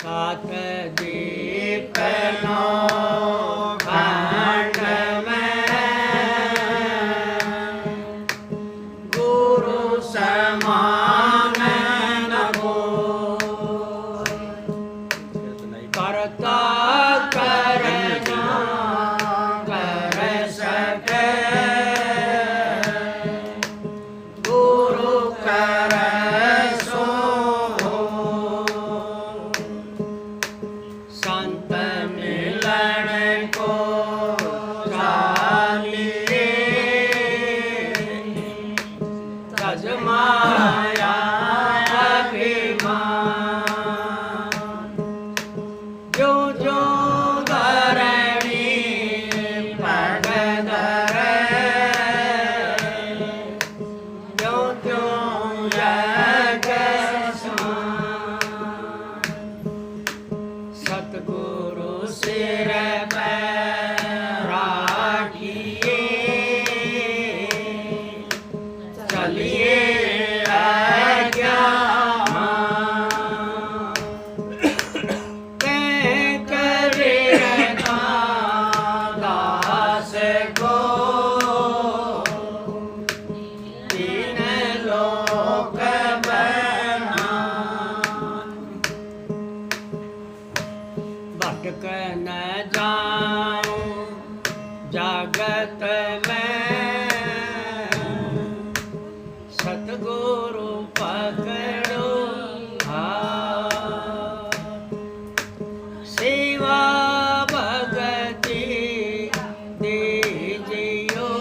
सात दीप नौ खंड में गुरु समान न कोई। करता करना कर सके गुरु कर सो संत मिलन को चालिए तज माया अभिमान। जो जो धरणी पग धरे जो जो यज्ञ समान। सतगुरु सिर पे राखिए चलिए अज्ञान। कह करे दास को तीन लोक बना। भटक न जाऊं जगत में सतगुरु पकड़ो हाथ। सेवा भगति दीजियो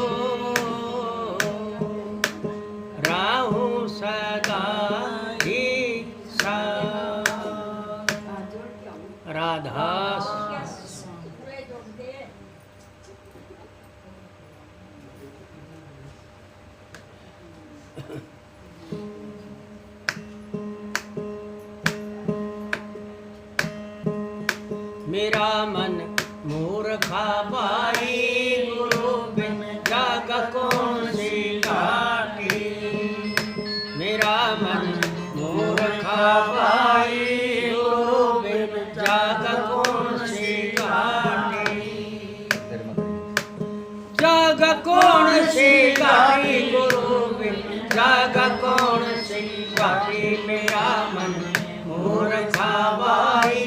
राहु सदा ही साथ। राधा मेरा मन मूर्खा भाई गुरु बिन जग कौन सी घाटी। मेरा मन मूर्खा भाई गुरु बिन जग कौन सी घाटी। जग कौन सी घाटी गुरु बिन जग कौन सी घाटी। मेरा मन मूर्खा भाई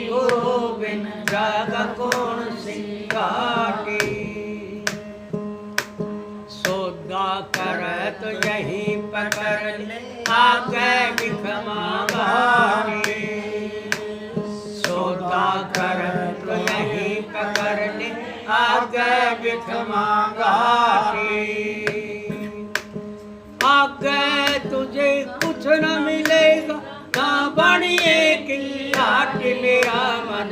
गुरु बिन जग कौन सी घाटी। सौदा कर तो यही पकड़ ले आगे भिख मांगारी। सौदा कर तो यही पकड़ ले आगे भिख मांगारी। आगे तुझे कुछ न मिलेगा ना बनिए की लाट। मेरा मन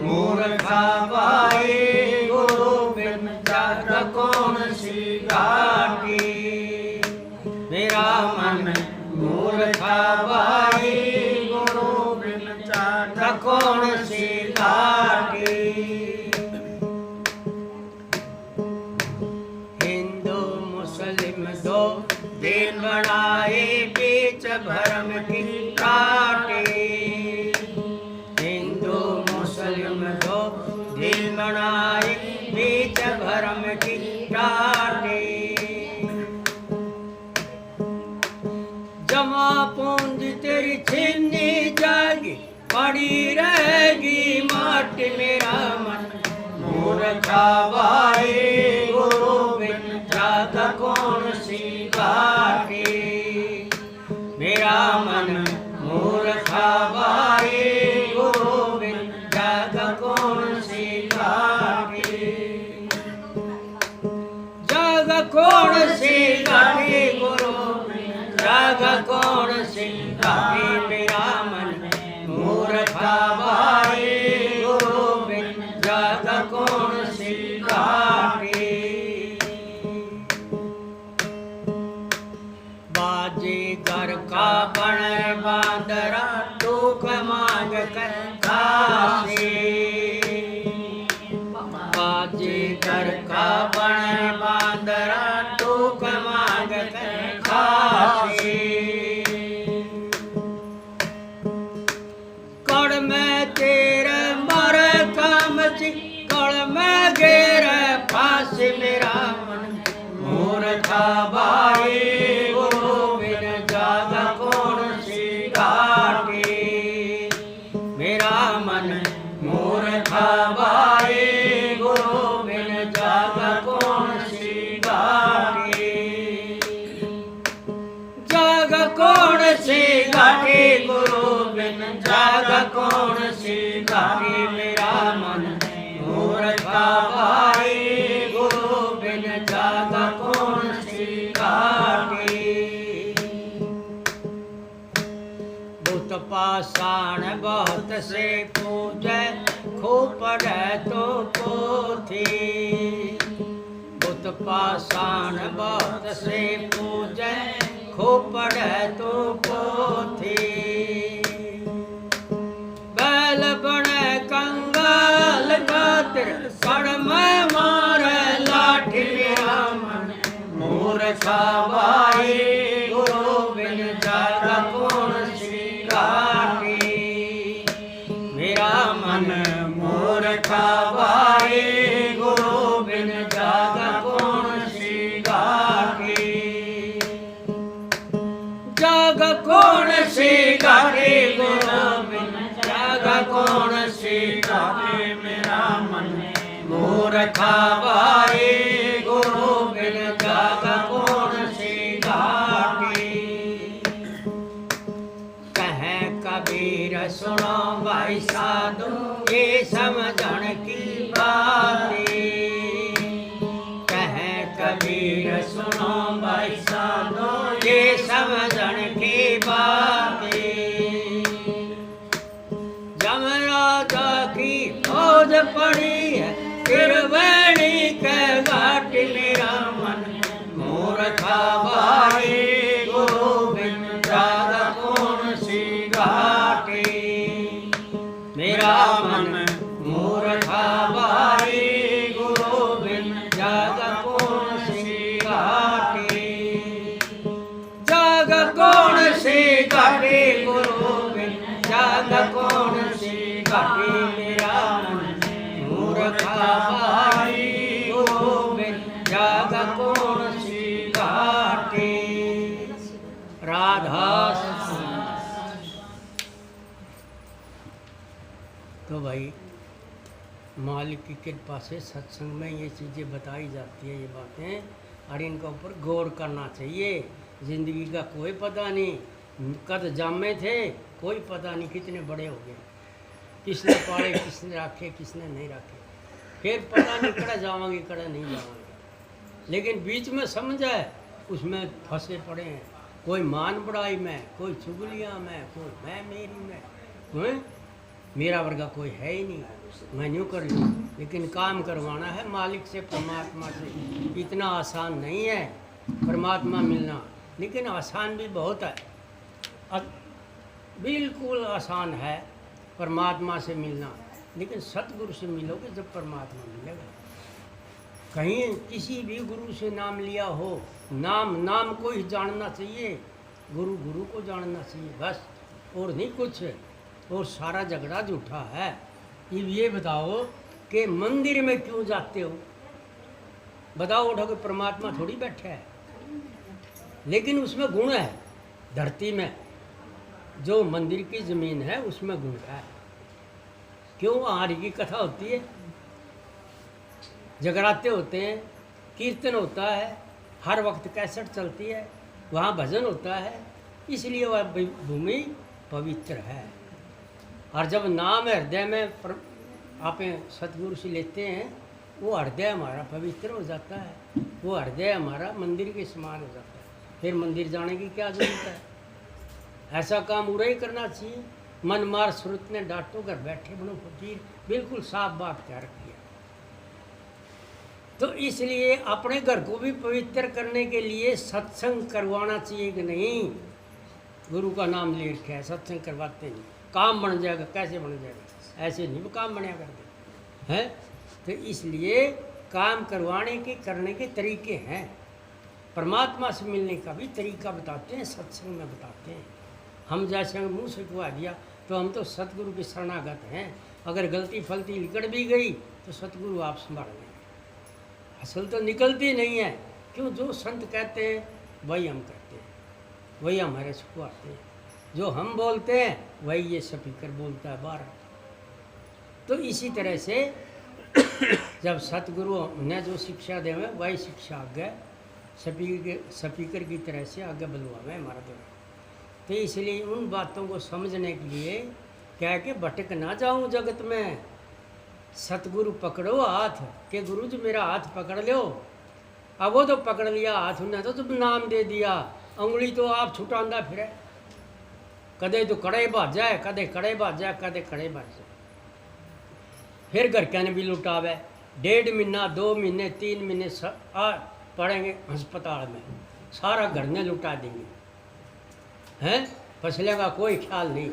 मूर्खा भाई गुरु बिन जग कौन सी घाटी। मेरा मन मूर्खा भाई गुरु बिन जग कौन सी घाटी। हिंदू मुस्लिम दो दिन बनाए बीच भरम की काटे। हिंदू मुस्लिम दो दिन बनाए बीच भरम की काटे। जमा पूंजी तेरी छीनी जाएगी पड़ी रहेगी माटी। मेरा मन मूर्खा भाई गुरु बिन जग कौन सी घाटी। मेरा मन मूर्खा भाई गुरु बिन जग कौन सी घाटी। जग कौन सी घाटी गुरु बिन जग कौन सी घाटी। मेरा मन मूर्खा भाई गुरु बिन जग कौन सी घाटी। बाजीगर का बन बांदरा दुख मांग कर खासी। बाजीगर का बन बांदरा दुख मांग कर खासी। कड़ में तेरे मर काम ची कल में घेर फांस मेरा मन मूर्खा भाई गुरु बिन जागा कौन सी घाटी मेरा मन मूर्खा भाई गुरु बिन जागा कौन सी घाटी जागा कौन सी घाटी गुरु बिन जागा कौन सी घाटी मेरा मन मूर्खा भाई गुरु बिन जागा कौन सी घाटी बुत पाषाण बहुत से पूजै खूब पढ़े तो पोथी बुत पाषाण बहुत से पूजै खूब पढ़े तो पोथी बैल बने कंगाल खातिर कड़ में मारे लाठी मेरा मन मूर्खा भाई गुरु बिन जागा कौन सी घाटी मेरा मन मूर्खा भाई गुरु बिन जागा कौन सी घाटी जागा कौन सी घाटी गुरु बिन जागा कौन सी घाटी मेरा मन मूर्खा भाई गुरु बिन जागा कौन सी घाटी कहे कबीर सुनो भाई साधु ये समझण की बातें कहे कबीर सुनो भाई साधु ये समझण की बातें जमराजा की फौज पड़ी है त्रिवेणी के घाट मेरा मन मूर्खा भाई गुरु बिन जागा कौन सी घाटी मेरा मन मूर्खा भाई गुरु बिन जागा कौन सी घाटी जागा कौन सी घाटी गुरु बिन जागा कौन सी घाटी मेरा मन मूर्खा भाई गुरु बिन जागा कौन सी घाटी राधा। तो भाई मालिक की कृपा से सत्संग में ये चीज़ें बताई जाती है ये बातें और इनका ऊपर गौर करना चाहिए। ज़िंदगी का कोई पता नहीं कद जामे थे कोई पता नहीं कितने बड़े हो गए किसने पाले किसने रखे किसने नहीं रखे फिर पता नहीं कड़ा जावांगे कड़ा नहीं जावांगे लेकिन बीच में समझ है उसमें फंसे पड़े हैं कोई मान बढ़ाई में कोई चुगलियाँ में कोई मैं मेरी में मेरा वर्गा कोई है ही नहीं मैं यूँ कर लूँ लेकिन काम करवाना है मालिक से परमात्मा से इतना आसान नहीं है परमात्मा मिलना लेकिन आसान भी बहुत है अब बिल्कुल आसान है परमात्मा से मिलना लेकिन सतगुरु से मिलोगे जब परमात्मा मिलेगा। कहीं किसी भी गुरु से नाम लिया हो नाम को ही जानना चाहिए गुरु को जानना चाहिए बस और नहीं कुछ और सारा झगड़ा झूठा है। ये बताओ कि मंदिर में क्यों जाते हो बताओ उठो कि परमात्मा थोड़ी बैठा है लेकिन उसमें गुण है धरती में जो मंदिर की ज़मीन है उसमें गुण है क्यों आर्य की कथा होती है जगराते होते हैं कीर्तन होता है हर वक्त कैसेट चलती है वहाँ भजन होता है इसलिए वह भूमि पवित्र है। और जब नाम हृदय में आप सतगुरु से लेते हैं वो हृदय हमारा पवित्र हो जाता है वो हृदय हमारा मंदिर के समान हो जाता है फिर मंदिर जाने की क्या जरूरत है। ऐसा काम उड़ा ही करना चाहिए। मन मार श्रुत ने डांटो कर बैठे बनो फकीर बिल्कुल साफ बात क्या रखी है। तो इसलिए अपने घर को भी पवित्र करने के लिए सत्संग करवाना चाहिए कि नहीं। गुरु का नाम ले रखा है सत्संग करवाते नहीं काम बन जाएगा कैसे बन जाएगा ऐसे नहीं वो काम बनया करते हैं। तो इसलिए काम करवाने के करने के तरीके हैं परमात्मा से मिलने का भी तरीका बताते हैं सत्संग में बताते हैं। हम जैसे मुँह से कहा दिया तो हम तो सतगुरु के शरणागत हैं। अगर गलती फलती निकल भी गई तो सतगुरु आप संभाल लेंगे। असल तो निकलती नहीं है, क्यों? जो संत कहते हैं वही हम कहते हैं, वही हमारे सुखवाते हैं। जो हम बोलते हैं वही ये स्पीकर बोलता है बाहर। तो इसी तरह से जब सतगुरु ने जो शिक्षा दे वही शिक्षा आगे स्पीकर की तरह से आगे बुलवावे हमारा द्वारा। तो इसलिए उन बातों को समझने के लिए क्या है कि भटक ना जाऊं जगत में, सतगुरु पकड़ो हाथ के गुरु जी मेरा हाथ पकड़ लो। अब वो तो पकड़ लिया हाथ, उन्हें तो तुम नाम दे दिया, उंगली तो आप छुटांदा फिर, कदे तो कड़े भाज जाए, कदे कड़े भाज जाए, कदे कड़े भाज जाए। फिर घर के भी लुटावे, 1.5 महीना 2 महीने 3 महीने पड़ेंगे अस्पताल में, सारा घर ने लुटा देंगे हैं। फसलें का कोई ख्याल नहीं,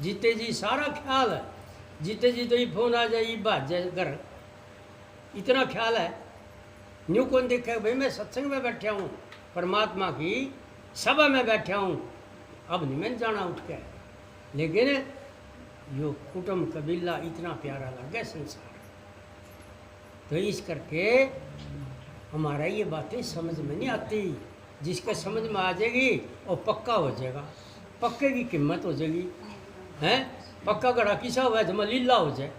जीते जी सारा ख्याल है, जीते जी तो ये फोन आ जाए, ये भाज जाए घर, इतना ख्याल है। न्यू कौन देखे भाई मैं सत्संग में बैठा हूँ, परमात्मा की सभा में बैठा हूँ, अब नहीं मैं जाना उठ के। लेकिन यो कुटुंब कबीला इतना प्यारा लगे संसार, तो इस करके हमारा ये बातें समझ में नहीं आती। जिसके समझ में आ जाएगी और पक्का हो जाएगा, पक्के की कीमत हो जाएगी हैं। पक्का गड़ा किसा हुआ जमा लीला हो जाए,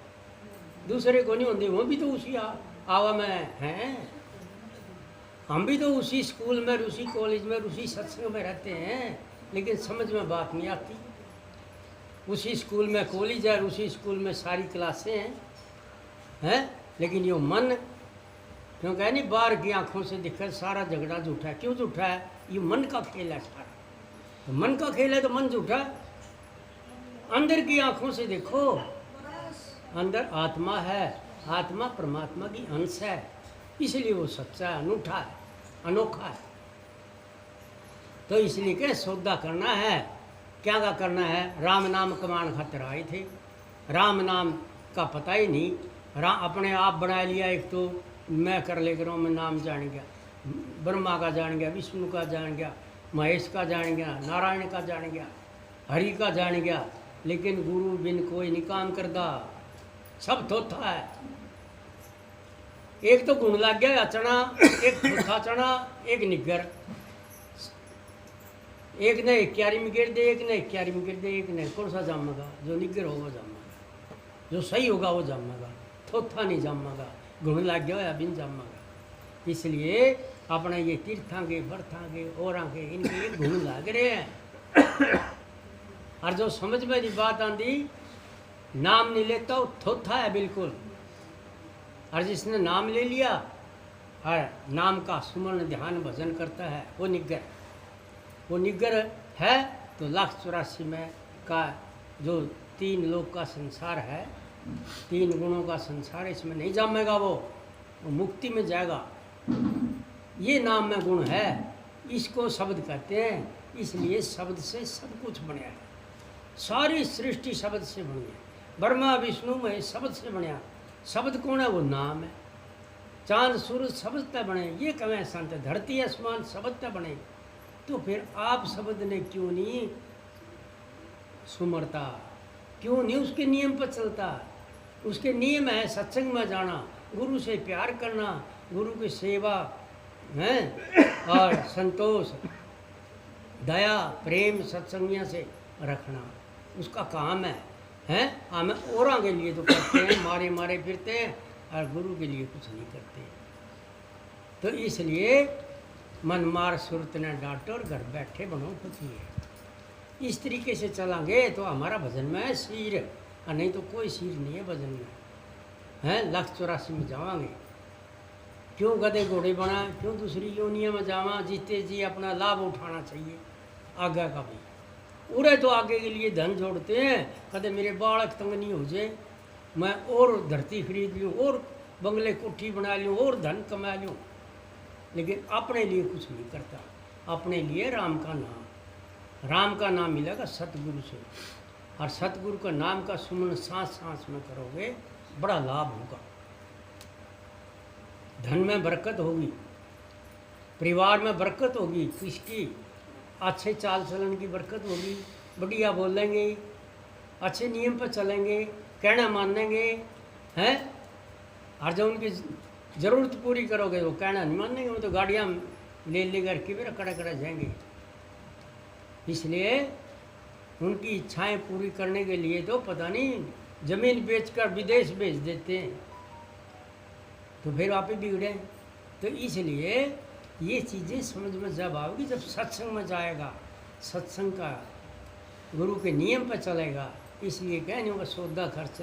दूसरे को नहीं होती, वो भी तो उसी आवा में हैं। हम भी तो उसी स्कूल में, उसी कॉलेज में, उसी सत्संग में रहते हैं, लेकिन समझ में बात नहीं आती। उसी स्कूल में कॉलेज है, उसी स्कूल में सारी क्लासें हैं, लेकिन यो मन क्यों कहे नहीं, बाहर की आंखों से दिखकर सारा झगड़ा झूठा है। क्यों झूठा है? ये मन का खेल है सारा, तो मन का खेल है तो मन झूठा है। अंदर की आंखों से देखो, अंदर आत्मा है, आत्मा परमात्मा की अंश है, इसलिए वो सच्चा है, अनूठा है, अनोखा है। तो इसलिए क्या सौदा करना है, क्या का करना है? राम नाम कमान खातिर आए थे, राम नाम का पता ही नहीं, अपने आप बना लिया। एक तो मैं कर ले करूँ, मैं नाम जान गया, ब्रह्मा का जान गया, विष्णु का जान गया, महेश का जान गया, नारायण का जान गया, हरि का जान गया, लेकिन गुरु बिन कोई नहीं काम करता, सब थोथा है। एक तो गुण लग गया चना, एक थोथा चना, एक निगर, एक ने 11 में गिर दे, एक ने 11 में गिर दे, एक ने कौन सा जामेगा? जो निगर होगा जामेगा, जो सही होगा वो जामेगा, थोथा नहीं जामेगा, गुण लग गया बिन जामेगा। इसलिए अपने ये तीर्थांगे बर्थांगे और आगे इनके ये गुण लग रहे हैं। और जो समझ में नहीं बात आती, नाम नहीं लेता वो थोथा है बिल्कुल। और जिसने नाम ले लिया और नाम का सुमरण ध्यान भजन करता है वो निग्गर, वो निग्गर है। तो 1,84,000 में का जो 3 लोक का संसार है, 3 गुणों का संसार, इसमें नहीं जामेगा, वो मुक्ति में जाएगा। ये नाम में गुण है, इसको शब्द कहते हैं। इसलिए शब्द से सब कुछ बनया है, सारी सृष्टि शब्द से बनी है। ब्रह्मा विष्णु महेश शब्द से बनया। शब्द कौन है? वो नाम है। चांद सूरज शब्द तय बने, ये कहें संत, धरती आसमान शब्द तय बने। तो फिर आप शब्द ने क्यों नहीं सुमरता, क्यों नहीं उसके नियम पर चलता? उसके नियम है सत्संग में जाना, गुरु से प्यार करना, गुरु की सेवा है और संतोष दया प्रेम सत्संगियों से रखना, उसका काम है। हैं हम औरों के लिए तो करते हैं, मारे मारे फिरते हैं और गुरु के लिए कुछ नहीं करते। तो इसलिए मन मार सुरत ने डांटो और घर बैठे बनो खुशी है। इस तरीके से चलांगे तो हमारा भजन में है शीर, और नहीं तो कोई शीर नहीं है भजन में। हैं 1,84,000 में जावांगे, क्यों गधे घोड़े बना, क्यों दूसरी योनिया में जावा? जीते जी अपना लाभ उठाना चाहिए आगे का भी। उरे तो आगे के लिए धन जोड़ते हैं, कदे मेरे बालक तंग नहीं हो जाए, मैं और धरती खरीद लूँ और बंगले कोठी बना लूँ और धन कमा लूँ, लेकिन अपने लिए कुछ नहीं करता। अपने लिए राम का नाम मिलेगा सतगुरु से, और सतगुरु का नाम का सुमन सांस सांस में करोगे, बड़ा लाभ होगा। धन में बरकत होगी, परिवार में बरकत होगी, किसकी अच्छे चाल चलन की बरकत होगी, बढ़िया बोलेंगे, अच्छे नियम पर चलेंगे, कहना मानेंगे, हैं, और जब उनकी ज़रूरत पूरी करोगे वो कहना नहीं मानेंगे, वो तो गाड़ियाँ ले ले करके फिर कड़ा कड़ा जाएंगे। इसलिए उनकी इच्छाएं पूरी करने के लिए तो पता नहीं ज़मीन बेचकर विदेश भेज देते हैं, तो फिर आप ही बिगड़े। तो इसलिए ये चीज़ें समझ में जब आओगी जब सत्संग में जाएगा, सत्संग का गुरु के नियम पर चलेगा। इसलिए कहने होगा सौदा खर्च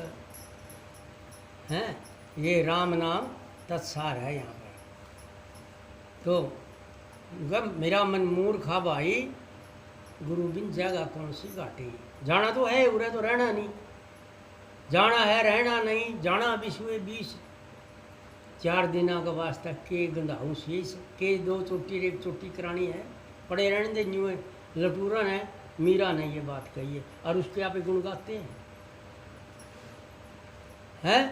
हैं, ये राम नाम तत्सार है यहाँ पर। तो जब मेरा मन मूर्खा भाई गुरु बिन जगह कौन सी घाटी। जाना तो है उरे तो रहना नहीं, जाना है रहना नहीं। जाना विश्व 20 4 दिना का वास्ता के गंधाऊ शीश के 2 चोटी 1 चोटी करानी है, पड़े रहने दे न्यू लटूरन है। मीरा ने ये बात कही है और उसके आप गुण गाते हैं।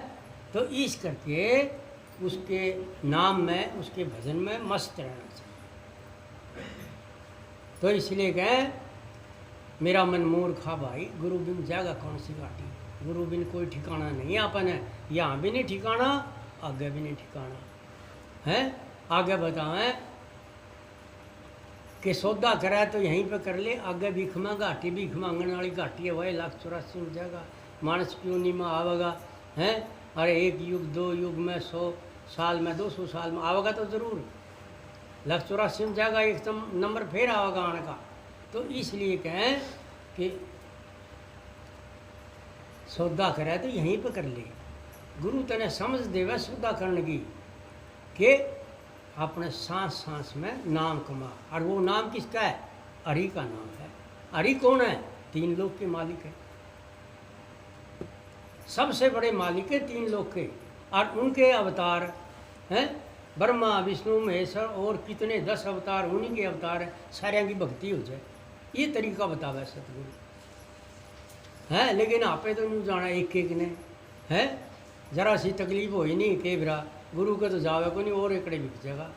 तो इस करके उसके नाम में उसके भजन में मस्त रहना चाहिए। तो इसलिए कहें मेरा मन मूर्खा भाई गुरु बिन जागा कौन सी घाटी। गुरु बिन कोई ठिकाना नहीं अपन है, यहाँ भी नहीं ठिकाना आगे भी नहीं ठिकाना है। आगे बताएं कि सौदा करा तो यहीं पे कर ले, आगे भीख मांगा घाटी भीख मांगने वाली घाटी है, वही 1,84,000 में जाएगा। मानस क्यों नहीं में आवेगा हैं, अरे 1 युग 2 युग में 100 साल में 200 साल में आवेगा तो ज़रूर 1,84,000 में जाएगा, एक नंबर फिर आवेगा आने का। तो इसलिए कहें कि सौदा करे तो यहीं पे कर ले। गुरु तने समझ देवे सौदा करने की कि अपने सांस सांस में नाम कमा। और वो नाम किसका है? हरि का नाम है। हरि कौन है? 3 लोक के मालिक है, सबसे बड़े मालिक है 3 लोक के। और उनके अवतार हैं ब्रह्मा विष्णु महेश्वर और कितने 10 अवतार, उन्हीं के अवतार है। सारे की भक्ति हो जाए ये तरीका बतावा सतगुरु है। लेकिन आपे तो नहीं जाना एक एक ने है, जरा सी तकलीफ हो ही नहीं के बिरा गुरु का तो जावे को नहीं और एकड़े बिक जाएगा।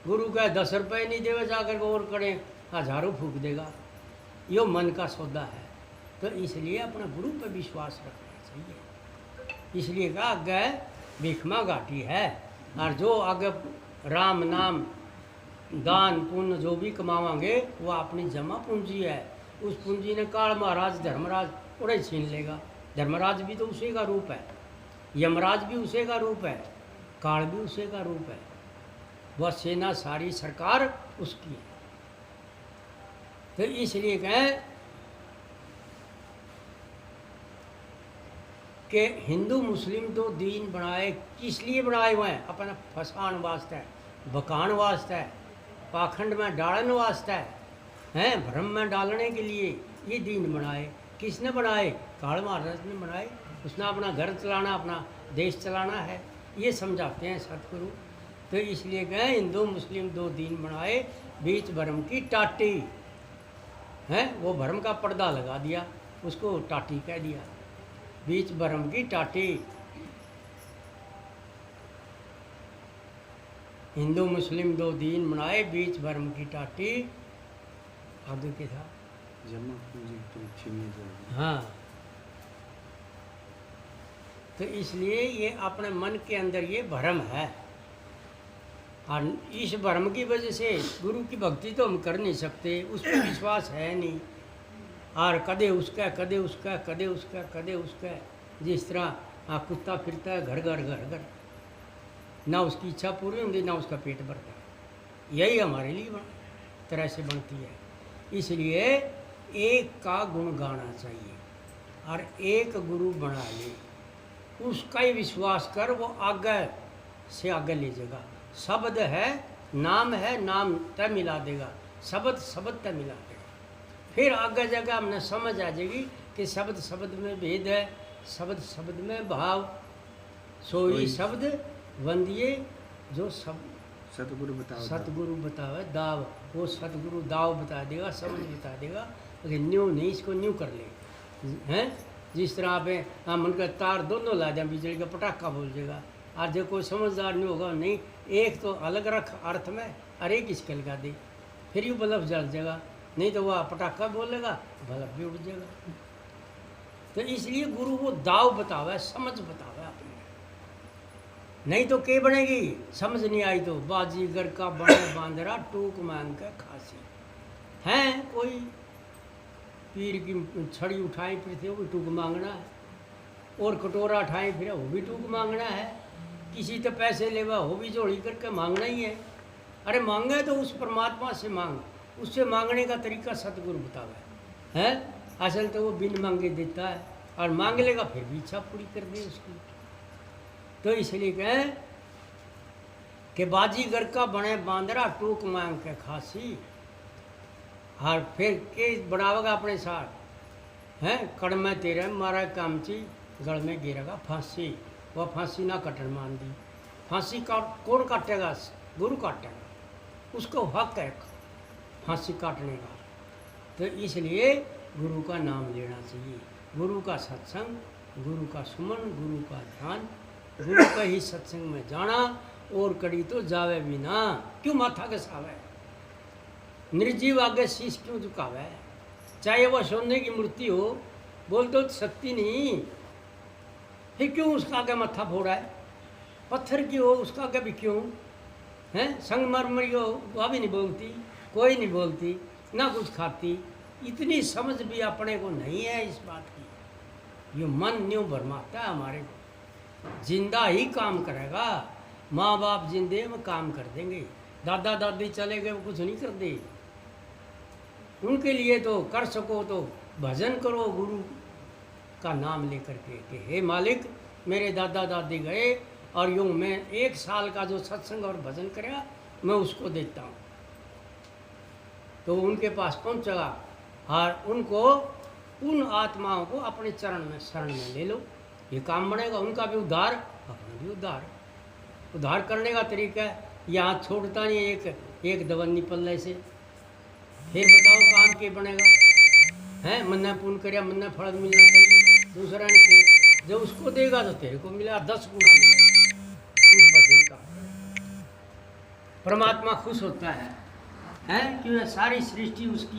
गुरु का 10 रुपये नहीं देवे जाकर और कड़े हजारों फूक देगा। यो मन का सौदा है। तो इसलिए अपना गुरु पर विश्वास रखना चाहिए। इसलिए कहा आगे भीखमा घाटी है। और जो आगे राम नाम दान पुण्य जो भी कमावांगे वो अपनी जमा पूंजी है। उस पूंजी ने काल महाराज धर्मराज उड़े छीन लेगा। धर्मराज भी तो उसी का रूप है, यमराज भी उसी का रूप है, काल भी उसी का रूप है। वह सेना सारी सरकार उसकी है। तो इसलिए कहें कि हिंदू मुस्लिम तो दीन बनाए, किस लिए बनाए हुए हैं? अपना फसान वास्ते, बकान वास्ते, पाखंड में डालने वास्ते हैं, भ्रम में डालने के लिए ये दीन बनाए। किसने बनाए? काल महाराज ने बनाए। उसने अपना घर चलाना, अपना देश चलाना है, ये समझाते हैं सतगुरु। तो इसलिए कहें हिंदू मुस्लिम 2 दीन बनाए, बीच भरम की टाटी है। वो भरम का पर्दा लगा दिया, उसको टाटी कह दिया। बीच भरम की टाटी। हिंदू मुस्लिम 2 दीन बनाए, बीच भरम की टाटी। आगे क्या था? जमा पूंजी तो छीनने जाएगी। हाँ। तो इसलिए ये अपने मन के अंदर ये भ्रम है। और इस भ्रम की वजह से गुरु की भक्ति तो हम कर नहीं सकते, उस पर विश्वास है नहीं। और कदे उसका कदे उसका कदे उसका कदे उसका, जिस तरह कुत्ता फिरता है घर घर घर घर, ना उसकी इच्छा पूरी होती ना उसका पेट भरता है। यही हमारे लिए तरह से बनती है। इसलिए एक का गुण गाना चाहिए और एक गुरु बना ले, उसका ही विश्वास कर, वो आगे से आगे ले जाएगा। शब्द है नाम है, नाम तय मिला देगा, शब्द शब्द तय मिला देगा। फिर आगे जगह हमने समझ आ जाएगी कि शब्द शब्द में भेद है, शब्द शब्द में भाव। सोई शब्द वंदिए जो सब सतगुरु बतावे दाव, वो सतगुरु दाव बता देगा, समझ बता देगा। अगर न्यू नहीं इसको न्यू कर ले हैं। जिस तरह आप मन का तार दोनों ला दें, बिजली का पटाखा बोल देगा। और जो कोई समझदार नहीं होगा, नहीं एक तो अलग रख अर्थ में और एक इसके लगा दे, फिर यूँ बल्ब जल जाएगा। नहीं तो वह पटाखा बोलेगा, बल्ब भी उड़ जाएगा। तो इसलिए गुरु वो दाव बतावे, समझ बतावे अपने, नहीं तो के बनेगी, समझ नहीं आई तो बाजीगर का बने बांदरा टूक मांग के खासी। हैं कोई पीर की छड़ी उठाई फिर थे वो भी टूक मांगना है, और कटोरा उठाई फिर वो भी टूक मांगना है, किसी तो पैसे लेवा वो भी जोड़ी करके मांगना ही है। अरे मांगे तो उस परमात्मा से मांग, उससे मांगने का तरीका सतगुरु बतावे है। असल तो वो बिन मांगे देता है, और मांग लेगा फिर भी इच्छा पूरी कर दे उसकी। तो इसलिए कहें कि बाजीगर का बने बांदरा टूक मांग के खासी, और फिर के बनावेगा अपने साथ हैं, कड़ में तेरे मारा कामची गल में गिरेगा फांसी। वह फांसी ना कटन मान दी, फांसी का कौन काटेगा, गुरु काटेगा, उसको हक है फांसी काटने का। तो इसलिए गुरु का नाम लेना चाहिए, गुरु का सत्संग, गुरु का सुमन, गुरु का ध्यान, गुरु का ही सत्संग में जाना, और कड़ी तो जावे भी ना, क्यों माथा घसावे, निर्जीव आगे शीश क्यों झुकावे, चाहे वह सोने की मूर्ति हो, बोल तो शक्ति नहीं, फिर क्यों उसका आगे मत्था फोड़ा है, पत्थर की हो उसका आगे भी क्यों है, संगमरमरी हो वह भी नहीं बोलती, कोई नहीं बोलती, ना कुछ खाती, इतनी समझ भी अपने को नहीं है इस बात की। ये मन न्यू भरमाता है हमारे को, जिंदा ही काम करेगा, माँ बाप जिंदे में काम कर देंगे, दादा दादी चले गए वो कुछ नहीं कर दे, उनके लिए तो कर सको तो भजन करो गुरु का नाम लेकर के कि हे मालिक मेरे दादा दादी गए, और यूँ मैं 1 साल का जो सत्संग और भजन करेगा मैं उसको देता हूँ। तो उनके पास पहुँचेगा, और उनको उन आत्माओं को अपने चरण में शरण में ले लो, ये काम बनेगा, उनका भी उद्धार अपना भी उद्धार करने का तरीका है। यहाँ छोड़ता नहीं एक दवन्नी पल्ले से, फिर बताओ काम के बनेगा हैं, मन्ना पुण्य कर मन्ना फल मिलना चाहिए, दूसरा ने के जब उसको देगा तो तेरे को मिला 10 गुना मिलेगा उस भजन का। परमात्मा खुश होता है क्यों, सारी सृष्टि उसकी